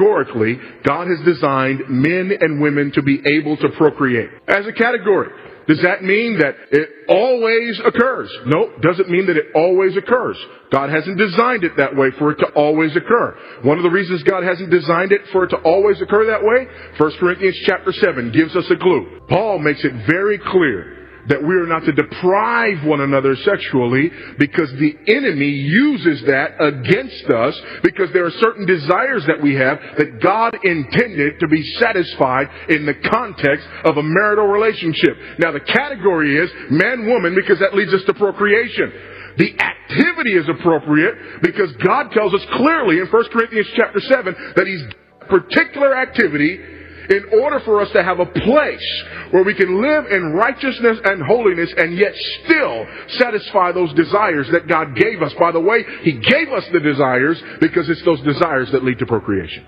Categorically, God has designed men and women to be able to procreate. As a category, does that mean that it always occurs? No, doesn't mean that it always occurs. God hasn't designed it that way for it to always occur. One of the reasons God hasn't designed it for it to always occur that way, 1 Corinthians chapter 7 gives us a clue. Paul makes it very clear that we are not to deprive one another sexually, because the enemy uses that against us, because there are certain desires that we have that God intended to be satisfied in the context of a marital relationship. Now the category is man-woman, because that leads us to procreation. The activity is appropriate because God tells us clearly in 1 Corinthians chapter 7 that He's particular activity in order for us to have a place where we can live in righteousness and holiness and yet still satisfy those desires that God gave us. By the way, He gave us the desires because it's those desires that lead to procreation.